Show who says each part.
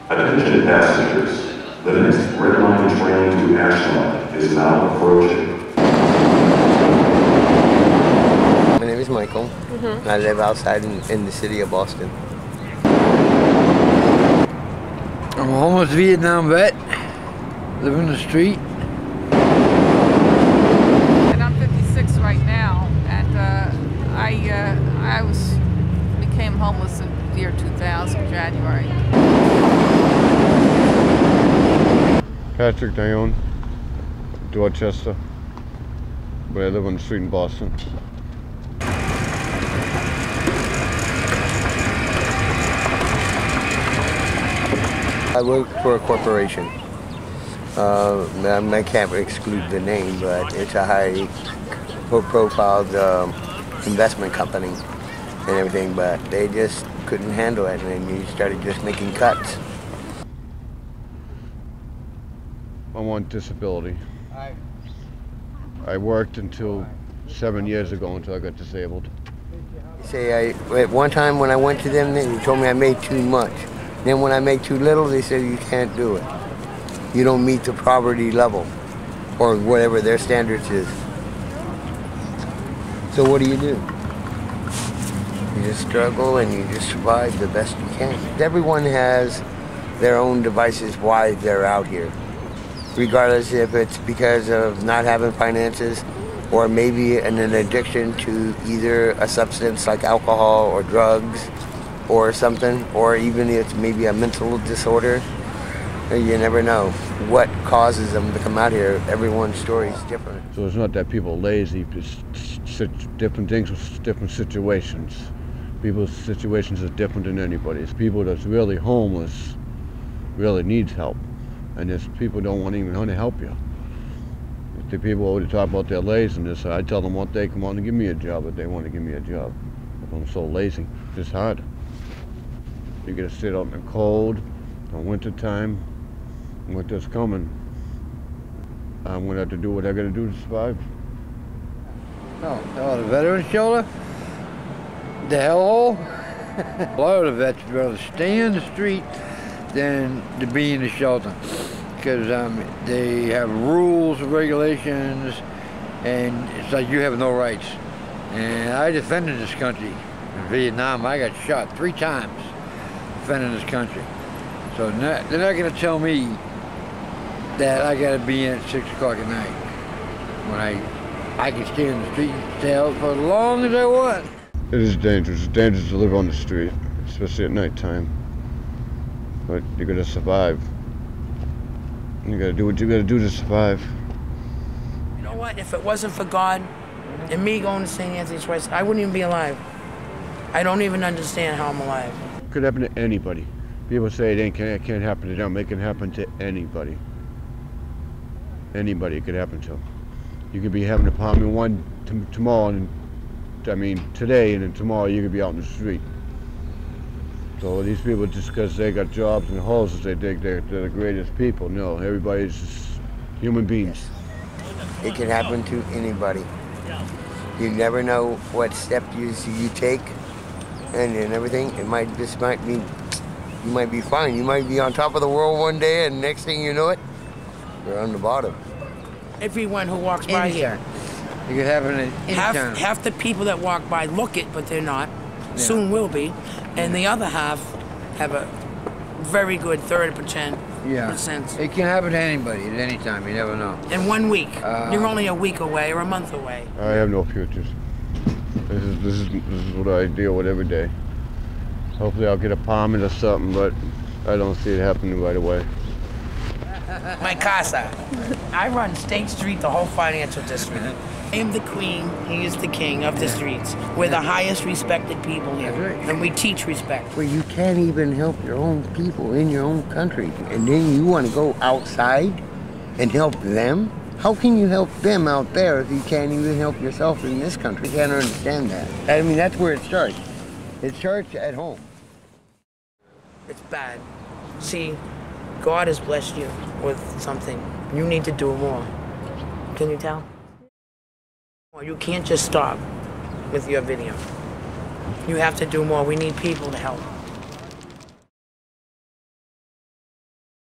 Speaker 1: Attention passengers, the next Red Line train to Ashland is now approaching.
Speaker 2: My name is Michael. And I live outside in the city of Boston.
Speaker 3: I'm a homeless Vietnam vet, live in the street.
Speaker 4: And I'm 56 right now, and I became homeless in the year 2000, January.
Speaker 5: Patrick Dione, Dorchester, but I live on the street in Boston.
Speaker 2: I work for a corporation. I can't exclude the name, but it's a high-profile investment company and everything, but they just couldn't handle it, and then you started just making cuts.
Speaker 5: I'm on disability. I worked until 7 years ago until I got disabled.
Speaker 2: At one time when I went to them, they told me I made too much. Then when I make too little, they said you can't do it. You don't meet the poverty level, or whatever their standards is. So what do? You just struggle and you just survive the best you can. Everyone has their own devices why they're out here, regardless if it's because of not having finances, or maybe an addiction to either a substance like alcohol or drugs, or something, or even it's maybe a mental disorder. You never know what causes them to come out here. Everyone's story is different.
Speaker 5: So it's not that people are lazy, it's different things with different situations. People's situations are different than anybody's. People that's really homeless really needs help, and there's people don't want to help you. If the people always talk about their laziness, I tell them one day, come on and give me a job if they want to give me a job. If I'm so lazy, it's hard. You gotta sit out in the cold, in winter time. Winter's coming. I'm gonna have to do what I gotta do to survive.
Speaker 3: Oh, the veteran shelter? The hellhole? A lot of the vets would rather stay in the street than to be in the shelter. Because they have rules and regulations, and it's like you have no rights. And I defended this country. In Vietnam, I got shot 3 times defending this country. So they're not going to tell me that I got to be in at 6 o'clock at night when I can stay in the street and stay out for as long as I want.
Speaker 5: It is dangerous. It's dangerous to live on the street, especially at nighttime. But you gotta survive. You gotta do what you gotta do to survive.
Speaker 6: You know what? If it wasn't for God and me going to St. Anthony's West, I wouldn't even be alive. I don't even understand how I'm alive.
Speaker 5: It could happen to anybody. People say it can't happen to them. It can happen to anybody. Anybody it could happen to. You could be having a problem tomorrow, and today, and then tomorrow you could be out in the street. So these people, just because they got jobs and houses, they think they're the greatest people. No, everybody's just human beings.
Speaker 2: It can happen to anybody. You never know what step you take, and everything. You might be fine. You might be on top of the world one day, and next thing you know it, you're on the bottom.
Speaker 6: Everyone who walks by here.
Speaker 3: You could have it anytime.
Speaker 6: Half the people that walk by look it, but they're not. Yeah. Soon will be. And the other half have a very good 30%.
Speaker 3: Yeah. It can happen to anybody at any time. You never know.
Speaker 6: In 1 week. You're only a week away or a month away.
Speaker 5: I have no futures. This is what I deal with every day. Hopefully I'll get a apartment or something, but I don't see it happening right away.
Speaker 6: My casa. I run State Street, the whole financial district. I am the queen, he is the king of the streets. We're the highest respected people here, and we teach respect.
Speaker 2: Where you can't even help your own people in your own country, and then you want to go outside and help them? How can you help them out there if you can't even help yourself in this country? I can't understand that. I mean, that's where it starts. It starts at home.
Speaker 6: It's bad. See, God has blessed you with something. You need to do more. Can you tell? You can't just stop with your video. You have to do more. We need people to help.